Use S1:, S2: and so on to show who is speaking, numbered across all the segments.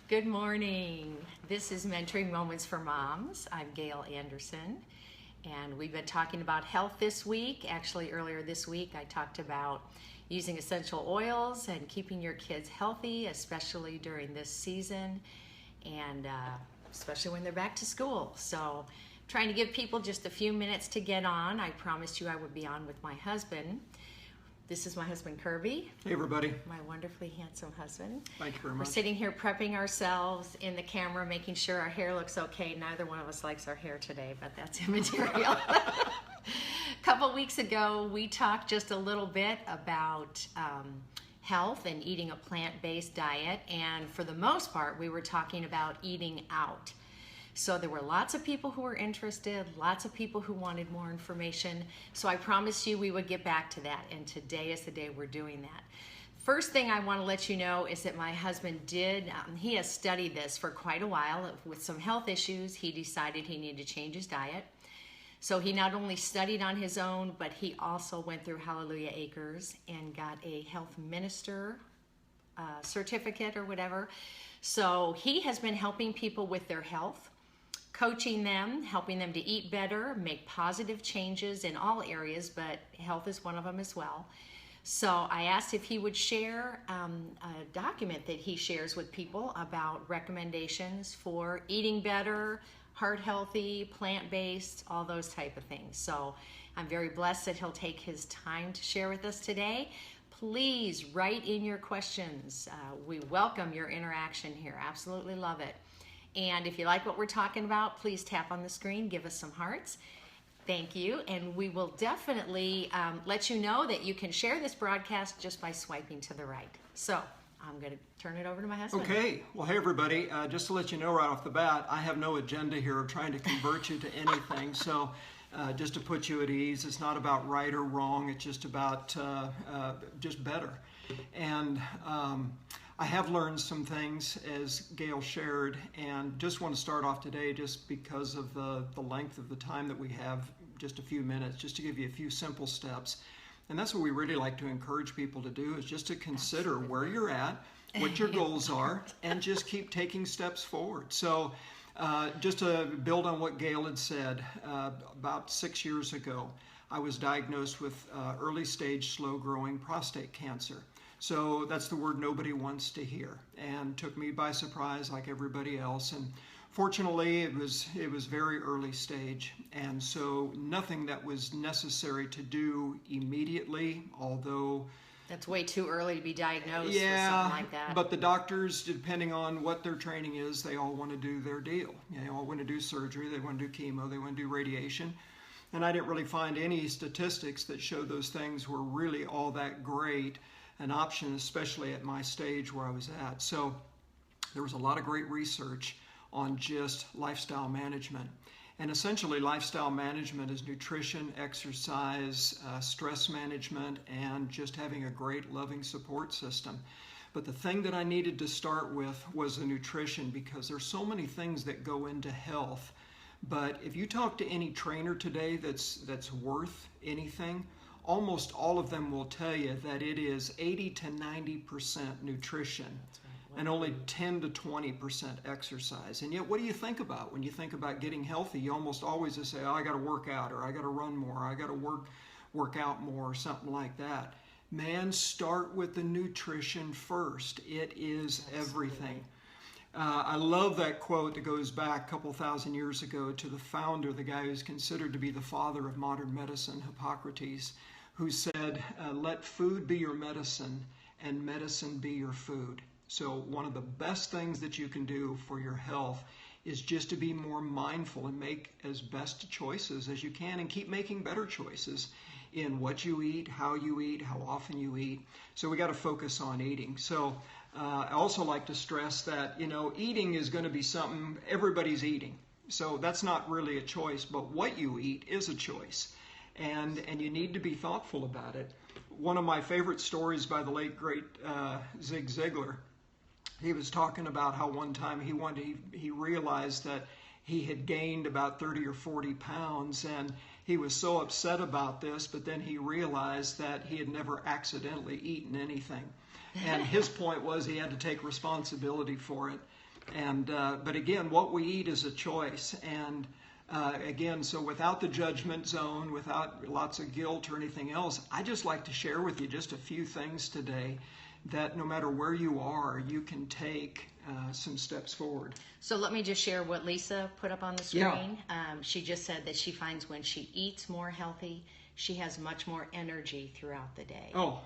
S1: Good morning. This is Mentoring Moments for Moms. I'm Gail Andersen, and we've been talking about health this week. Actually, earlier this week, I talked about using essential oils and keeping your kids healthy, especially during this season, and especially when they're back to school. So, trying to give people just a few minutes to get on. I promised you I would be on with my husband. This is my husband, Kirby.
S2: Hey, everybody.
S1: My wonderfully handsome husband.
S2: Thank you very
S1: We're
S2: much.
S1: sitting here prepping ourselves in the camera, making sure our hair looks okay. Neither one of us likes our hair today, but that's immaterial. A couple weeks ago, we talked just a little bit about health and eating a plant-based diet. And for the most part, we were talking about eating out. So there were lots of people who were interested, lots of people who wanted more information. So I promised you we would get back to that, and today is the day we're doing that. First thing I want to let you know is that my husband he has studied this for quite a while. With some health issues, he decided he needed to change his diet. So he not only studied on his own, but he also went through Hallelujah Acres and got a health minister certificate or whatever. So he has been helping people with their health, coaching them, helping them to eat better, make positive changes in all areas, but health is one of them as well. So I asked if he would share a document that he shares with people about recommendations for eating better, heart healthy, plant-based, all those type of things. So I'm very blessed that he'll take his time to share with us today. Please write in your questions. We welcome your interaction here. Absolutely love it. And if you like what we're talking about, please tap on the screen, give us some hearts. Thank you. And we will definitely let you know that you can share this broadcast just by swiping to the right. So I'm going to turn it over to my husband.
S2: Okay. Well, hey, everybody. Just to let you know right off the bat, I have no agenda here of trying to convert you to anything. So just to put you at ease, it's not about right or wrong. It's just about just better. And I have learned some things, as Gail shared, and just want to start off today just because of the length of the time that we have, just a few minutes, just to give you a few simple steps. And that's what we really like to encourage people to do, is just to consider where you're at, what your goals are, and just keep taking steps forward. So just to build on what Gail had said, about 6 years ago, I was diagnosed with early stage slow growing prostate cancer. So that's the word nobody wants to hear, and took me by surprise like everybody else. And fortunately, it was very early stage, and so nothing that was necessary to do immediately, although
S1: that's way too early to be diagnosed with something like that.
S2: But the doctors, depending on what their training is, they all want to do their deal. They all want to do surgery, they want to do chemo, they want to do radiation. And I didn't really find any statistics that showed those things were really all that great an option, especially at my stage where I was at. So there was a lot of great research on just lifestyle management. And essentially lifestyle management is nutrition, exercise, stress management, and just having a great loving support system. But the thing that I needed to start with was the nutrition, because there's so many things that go into health. But if you talk to any trainer today that's worth anything, almost all of them will tell you that it is 80 to 90% nutrition and only 10 to 20% exercise. And yet, what do you think about when you think about getting healthy? You almost always just say, oh, I got to work out, or I got to run more, or I got to work out more, or something like that. Man, start with the nutrition first. It is everything. I love that quote that goes back a couple thousand years ago to the founder, the guy who's considered to be the father of modern medicine, Hippocrates, who said, let food be your medicine and medicine be your food. So one of the best things that you can do for your health is just to be more mindful and make as best choices as you can, and keep making better choices in what you eat, how often you eat. So we got to focus on eating. So I also like to stress that, eating is going to be something everybody's eating. So that's not really a choice, but what you eat is a choice. And you need to be thoughtful about it. One of my favorite stories by the late, great Zig Ziglar, he was talking about how one time he realized that he had gained about 30 or 40 pounds, and he was so upset about this, but then he realized that he had never accidentally eaten anything. And his point was he had to take responsibility for it. And but again, what we eat is a choice. And again, so without the judgment zone, without lots of guilt or anything else, I just like to share with you just a few things today that no matter where you are, you can take some steps forward.
S1: So let me just share what Lisa put up on the screen. She just said that she finds when she eats more healthy, she has much more energy throughout the day.
S2: Oh,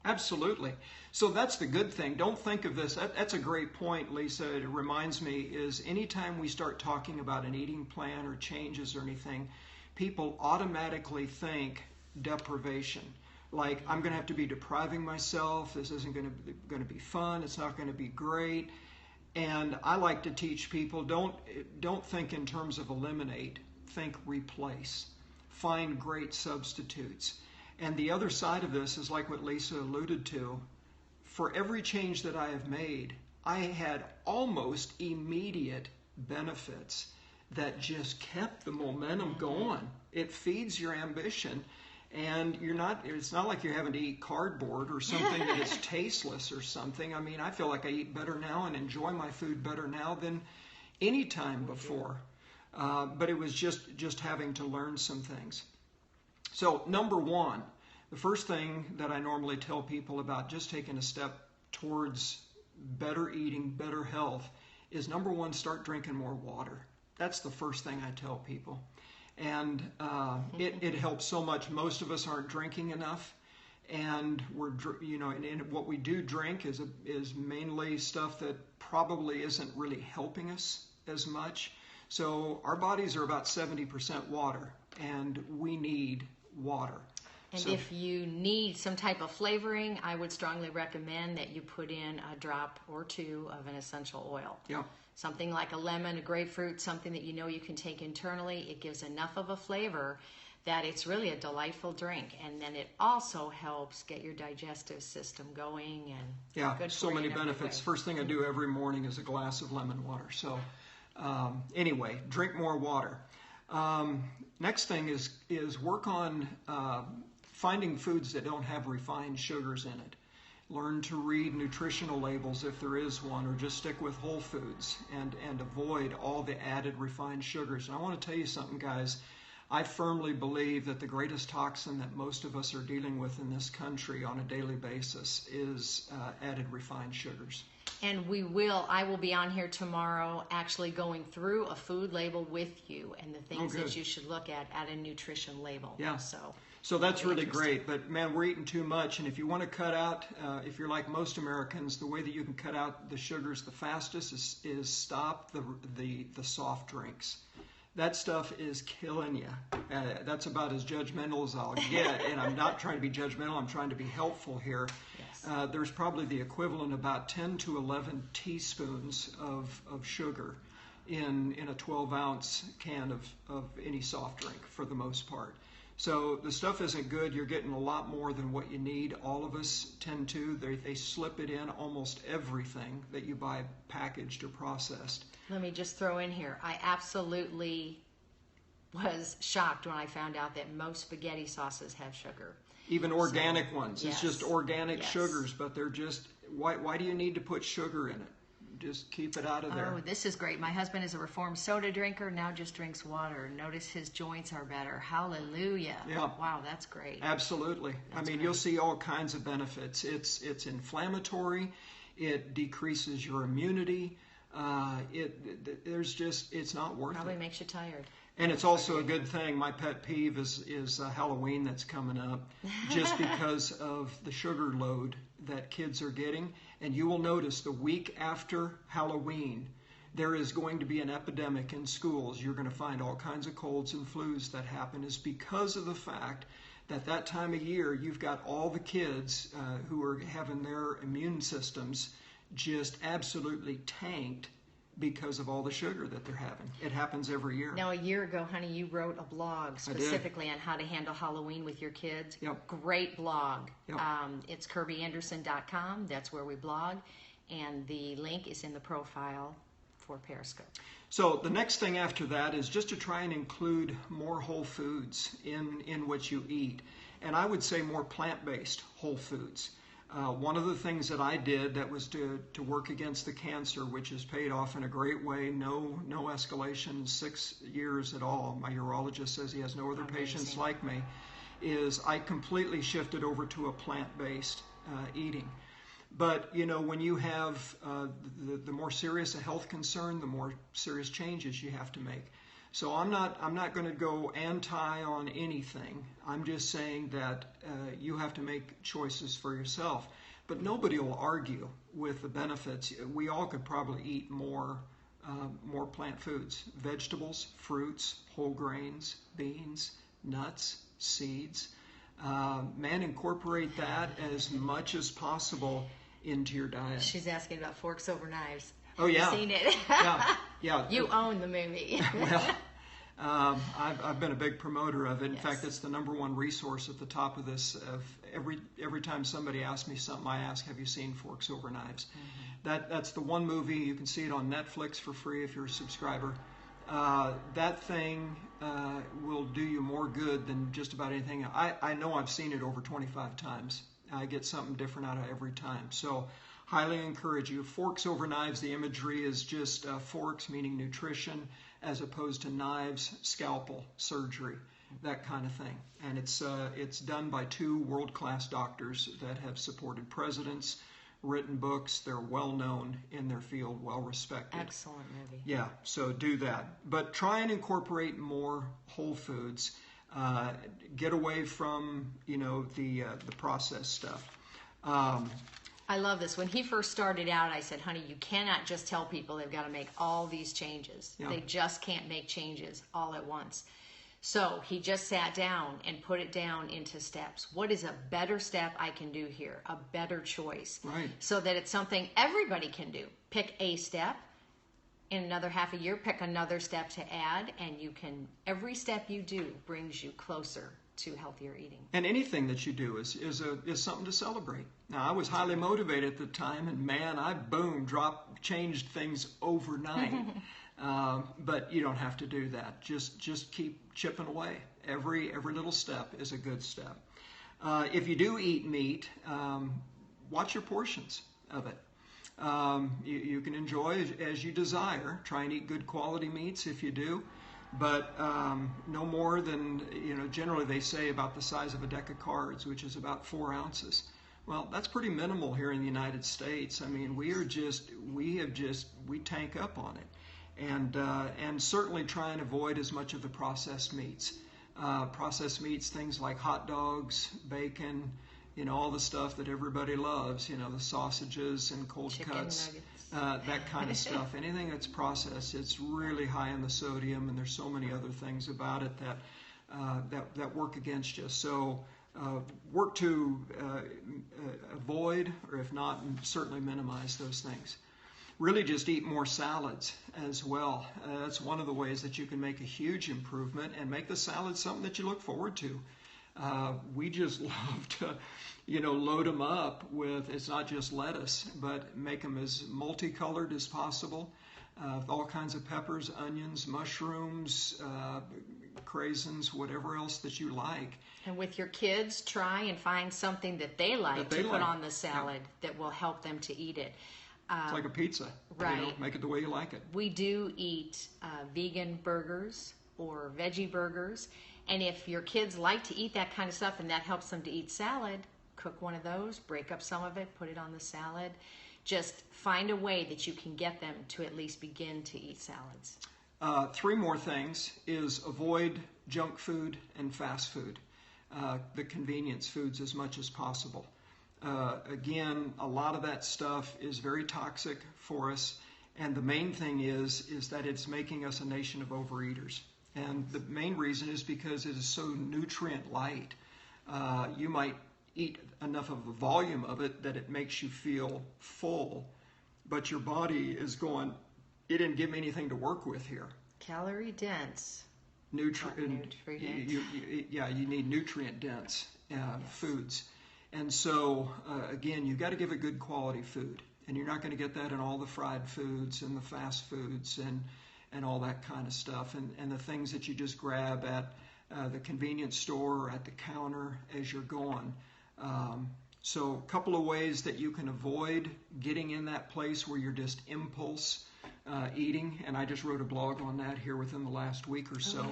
S2: absolutely. So that's the good thing. Don't think of this. That's a great point, Lisa. It reminds me is anytime we start talking about an eating plan or changes or anything, people automatically think deprivation. Like, I'm going to have to be depriving myself. This isn't going to be fun. It's not going to be great. And I like to teach people, don't think in terms of eliminate. Think replace. Find great substitutes. And the other side of this is like what Lisa alluded to. For every change that I have made, I had almost immediate benefits that just kept the momentum going. It feeds your ambition. And it's not like you're having to eat cardboard or something that is tasteless or something. I mean, I feel like I eat better now and enjoy my food better now than any time before. But it was just having to learn some things. So number one, the first thing that I normally tell people about just taking a step towards better eating, better health, is number one, start drinking more water. That's the first thing I tell people. And it helps so much. Most of us aren't drinking enough, and and what we do drink is mainly stuff that probably isn't really helping us as much. So our bodies are about 70% water, and we need water.
S1: And if you need some type of flavoring, I would strongly recommend that you put in a drop or two of an essential oil.
S2: Yeah.
S1: Something like a lemon, a grapefruit, something that you know you can take internally. It gives enough of a flavor that it's really a delightful drink. And then it also helps get your digestive system going. And good
S2: so
S1: for
S2: many
S1: you in every
S2: benefits.
S1: way.
S2: First thing I do every morning is a glass of lemon water. So anyway, drink more water. Next thing is work on finding foods that don't have refined sugars in it. Learn to read nutritional labels if there is one, or just stick with whole foods and avoid all the added refined sugars. And I want to tell you something, guys. I firmly believe that the greatest toxin that most of us are dealing with in this country on a daily basis is added refined sugars.
S1: And I will be on here tomorrow actually going through a food label with you and the things that you should look at a nutrition label.
S2: Yeah.
S1: So
S2: that's really great. But man, we're eating too much. And if you want to cut out, if you're like most Americans, the way that you can cut out the sugars the fastest is stop the soft drinks. That stuff is killing you. That's about as judgmental as I'll get. And I'm not trying to be judgmental. I'm trying to be helpful here. Yes. There's probably the equivalent about 10 to 11 teaspoons of sugar in a 12-ounce can of any soft drink for the most part. So the stuff isn't good. You're getting a lot more than what you need. All of us tend to. They slip it in almost everything that you buy packaged or processed.
S1: Let me just throw in here. I absolutely was shocked when I found out that most spaghetti sauces have sugar.
S2: Even organic ones.
S1: Yes.
S2: It's just organic sugars, but they're just, why do you need to put sugar in it? Just keep it out of there.
S1: Oh, this is great. My husband is a reformed soda drinker, now just drinks water. Notice his joints are better. Hallelujah. Yeah. Wow, that's great.
S2: Absolutely.
S1: That's great.
S2: You'll see all kinds of benefits. It's inflammatory. It decreases your immunity. It's not worth it.
S1: Probably makes you tired.
S2: And it's also a good thing. My pet peeve is Halloween that's coming up, just because of the sugar load that kids are getting. And you will notice the week after Halloween, there is going to be an epidemic in schools. You're going to find all kinds of colds and flus that happen is because of the fact that time of year you've got all the kids who are having their immune systems just absolutely tanked because of all the sugar that they're having. It happens every year.
S1: Now, a year ago, honey, you wrote a blog specifically on how to handle Halloween with your kids.
S2: Yep.
S1: Great blog.
S2: Yep.
S1: It's KirbyAndersen.com. That's where we blog. And the link is in the profile for Periscope.
S2: So the next thing after that is just to try and include more whole foods in what you eat. And I would say more plant-based whole foods. One of the things that I did that was to work against the cancer, which has paid off in a great way, no escalation, 6 years at all. My urologist says he has no other patients like me, is I completely shifted over to a plant-based eating. But, when you have the more serious a health concern, the more serious changes you have to make. So I'm not going to go anti on anything. I'm just saying that you have to make choices for yourself. But nobody will argue with the benefits. We all could probably eat more plant foods, vegetables, fruits, whole grains, beans, nuts, seeds. Incorporate that as much as possible into your diet.
S1: She's asking about Forks Over Knives.
S2: Oh, yeah.
S1: You've seen it.
S2: Yeah.
S1: You own the movie.
S2: Well, I've been a big promoter of it. In fact, it's the #1 resource at the top of this. Of every time somebody asks me something, I ask, "Have you seen Forks Over Knives?" Mm-hmm. That's the one movie. You can see it on Netflix for free if you're a subscriber. That thing will do you more good than just about anything. I know I've seen it over 25 times. I get something different out of it every time. So highly encourage you. Forks Over Knives, the imagery is just forks, meaning nutrition, as opposed to knives, scalpel, surgery, that kind of thing. And it's done by 2 world-class doctors that have supported presidents, written books. They're well-known in their field, well-respected.
S1: Excellent movie.
S2: Yeah, so do that. But try and incorporate more whole foods. Get away from, the processed stuff.
S1: I love this. When he first started out, I said, honey, you cannot just tell people they've got to make all these changes. Yeah. They just can't make changes all at once. So he just sat down and put it down into steps. What is a better step I can do here? A better choice.
S2: Right.
S1: So that it's something everybody can do. Pick a step. In another half a year, pick another step to add. And every step you do brings you closer to healthier eating. And
S2: anything that you do is something to celebrate. Now, I was highly motivated at the time, and man, I changed things overnight. But you don't have to do that. Just keep chipping away. Every little step is a good step. If you do eat meat, watch your portions of it. You can enjoy as you desire. Try and eat good quality meats if you do. But no more than, generally they say about the size of a deck of cards, which is about 4 ounces. Well, that's pretty minimal here in the United States. I mean, we tank up on it. And certainly try and avoid as much of the processed meats. Processed meats, things like hot dogs, bacon, all the stuff that everybody loves, the sausages and cold
S1: chicken
S2: cuts.
S1: Nuggets.
S2: That kind of stuff. Anything that's processed, it's really high in the sodium, and there's so many other things about it that work against you. So work to avoid, or if not, certainly minimize those things. Really just eat more salads as well. That's one of the ways that you can make a huge improvement and make the salad something that you look forward to. We just love to, load them up with, it's not just lettuce, but make them as multicolored as possible. All kinds of peppers, onions, mushrooms, craisins, whatever else that you like.
S1: And with your kids, try and find something that they like to put on the salad that will help them to eat it.
S2: It's like a pizza.
S1: Right.
S2: Make it the way you like it.
S1: We do eat vegan burgers or veggie burgers. And if your kids like to eat that kind of stuff and that helps them to eat salad, cook one of those, break up some of it, put it on the salad. Just find a way that you can get them to at least begin to eat salads.
S2: 3 more things is avoid junk food and fast food, the convenience foods as much as possible. Again, a lot of that stuff is very toxic for us, and the main thing is that it's making us a nation of overeaters. And the main reason is because it is so nutrient light. You might eat enough of a volume of it that it makes you feel full, but your body is going, it didn't give me anything to work with here.
S1: Calorie dense.
S2: Nutrient. You need nutrient dense foods. And so, again, you've got to give it good quality food. And you're not going to get that in all the fried foods and the fast foods and all that kind of stuff. And the things that you just grab at the convenience store or at the counter as you're going. So a couple of ways that you can avoid getting in that place where you're just impulse eating, and I just wrote a blog on that here within the last week or so,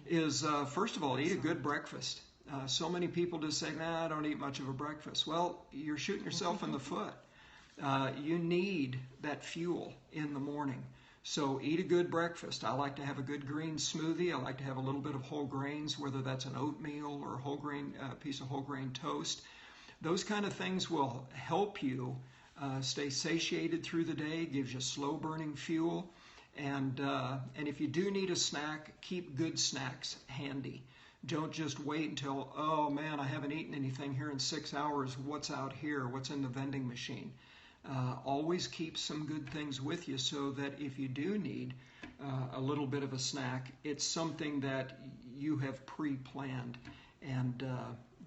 S2: is first of all, eat a good breakfast. So many people just say, nah, I don't eat much of a breakfast. Well, you're shooting yourself in the foot. You need that fuel in the morning. So eat a good breakfast. I like to have a good green smoothie. I like to have a little bit of whole grains, whether that's an oatmeal or a whole grain piece of whole grain toast. Those kind of things will help you stay satiated through the day, gives you slow burning fuel. And if you do need a snack, keep good snacks handy. Don't just wait until, oh man, I haven't eaten anything here in 6 hours. What's out here? What's in the vending machine? Always keep some good things with you so that if you do need a little bit of a snack, it's something that you have pre-planned and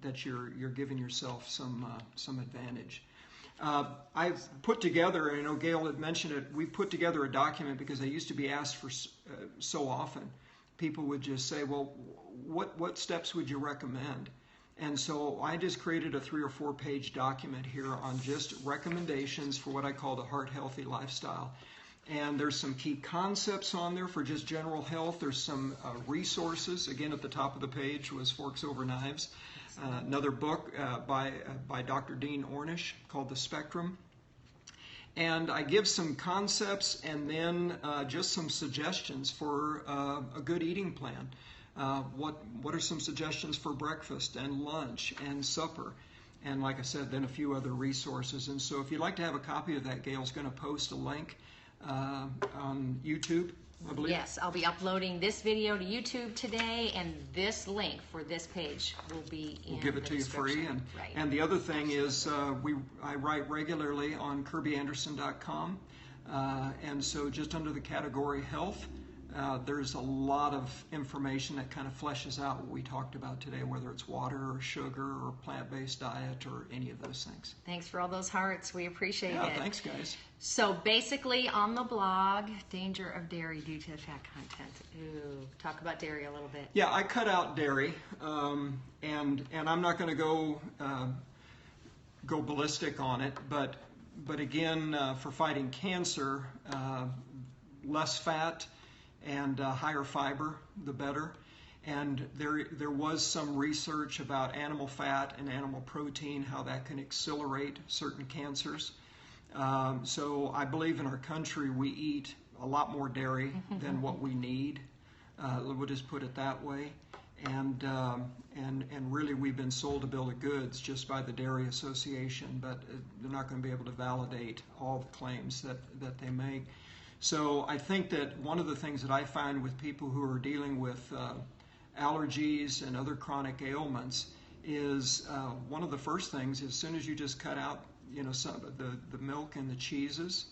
S2: that you're giving yourself some advantage. I've put together, I know Gail had mentioned it, we put together a document because I used to be asked for so often. People would just say, well, what steps would you recommend? And so I just created a 3 or 4 page document here on just recommendations for what I call the heart healthy lifestyle. And there's some key concepts on there for just general health. There's some resources. Again, at the top of the page was Forks Over Knives. Another book by Dr. Dean Ornish called The Spectrum. And I give some concepts and then just some suggestions for a good eating plan. What are some suggestions for breakfast and lunch and supper? And like I said, then a few other resources. And so if you'd like to have a copy of that, Gail's going to post a link on YouTube, I believe.
S1: Yes, I'll be uploading this video to YouTube today, and this link for this page will be in
S2: We'll give it to you free. And the other thing is I write regularly on KirbyAndersen.com. And so just under the category health, there's a lot of information that kind of fleshes out what we talked about today, whether it's water or sugar or plant-based diet or any of those things.
S1: Thanks for all those hearts. We appreciate it.
S2: Yeah, thanks, guys.
S1: So basically on the blog, danger of dairy due to fat content. Ooh, talk about dairy a little bit.
S2: Yeah, I cut out dairy, and I'm not going to go ballistic on it, but again, for fighting cancer, less fat and higher fiber, the better. And there was some research about animal fat and animal protein, how that can accelerate certain cancers. So I believe in our country we eat a lot more dairy than what we need. We'll just put it that way. And really we've been sold a bill of goods just by the Dairy Association, but they're not going to be able to validate all the claims that they make. So I think that one of the things that I find with people who are dealing with allergies and other chronic ailments is one of the first things, as soon as you just cut out some of the milk and the cheeses,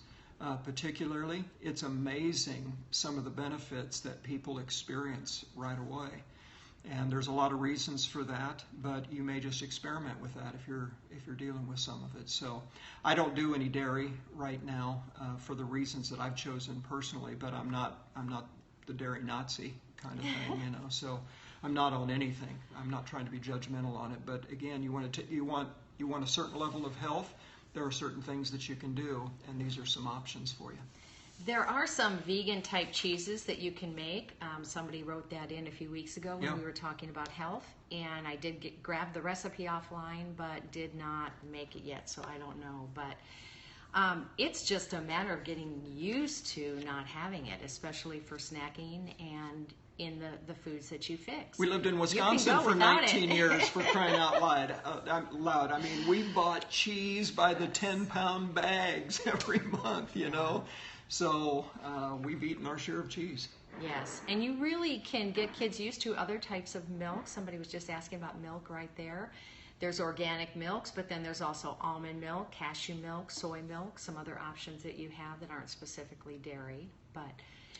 S2: particularly, it's amazing some of the benefits that people experience right away. And there's a lot of reasons for that, but you may just experiment with that if you're dealing with some of it. So I don't do any dairy right now for the reasons that I've chosen personally, but I'm not the dairy Nazi kind of thing, So I'm not on anything. I'm not trying to be judgmental on it, but again, you want a certain level of health. There are certain things that you can do, and these are some options for you.
S1: There are some vegan type cheeses that you can make. Somebody wrote that in a few weeks ago when we were talking about health, and I did grab the recipe offline, but did not make it yet, so I don't know. But it's just a matter of getting used to not having it, especially for snacking and in the foods that you fix.
S2: We lived in Wisconsin for 19 years, for crying out loud. I mean, we bought cheese by the 10-pound bags every month, So we've eaten our share of cheese.
S1: Yes, and you really can get kids used to other types of milk. Somebody was just asking about milk right there. There's organic milks, but then there's also almond milk, cashew milk, soy milk, some other options that you have that aren't specifically dairy. But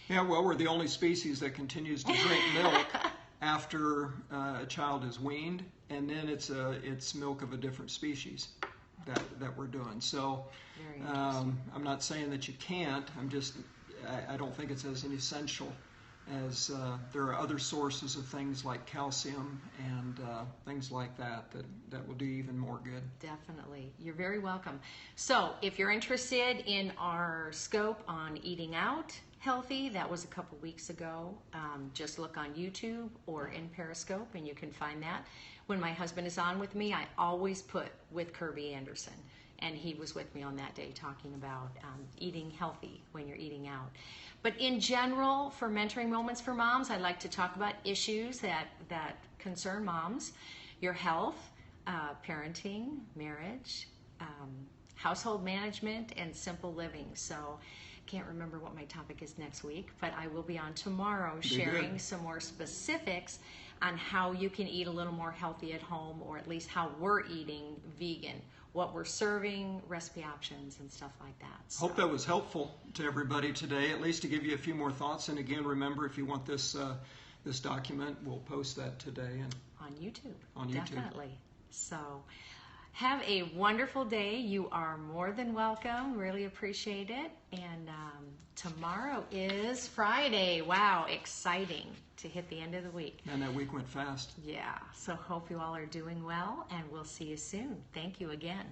S2: yeah, well, we're the only species that continues to drink milk after a child is weaned, and then it's milk of a different species that we're doing. So I'm not saying that you can't. I don't think it's as an essential as there are other sources of things like calcium and things like that will do even more good.
S1: Definitely. You're very welcome. So if you're interested in our scope on eating out healthy, that was a couple weeks ago. Just look on YouTube or in Periscope and you can find that. When my husband is on with me, I always put with Kirby Andersen. And he was with me on that day talking about eating healthy when you're eating out. But in general, for Mentoring Moments for Moms, I'd like to talk about issues that concern moms, your health, parenting, marriage, household management, and simple living. So I can't remember what my topic is next week, but I will be on tomorrow sharing some more specifics on how you can eat a little more healthy at home, or at least how we're eating vegan, what we're serving, recipe options, and stuff like that. So.
S2: Hope that was helpful to everybody today, at least to give you a few more thoughts. And again, remember, if you want this this document, we'll post that today and
S1: on YouTube.
S2: On YouTube.
S1: Definitely. So have a wonderful day. You are more than welcome. Really appreciate it. And tomorrow is Friday. Wow, exciting to hit the end of the week.
S2: And that week went fast.
S1: Yeah, so hope you all are doing well, and we'll see you soon. Thank you again.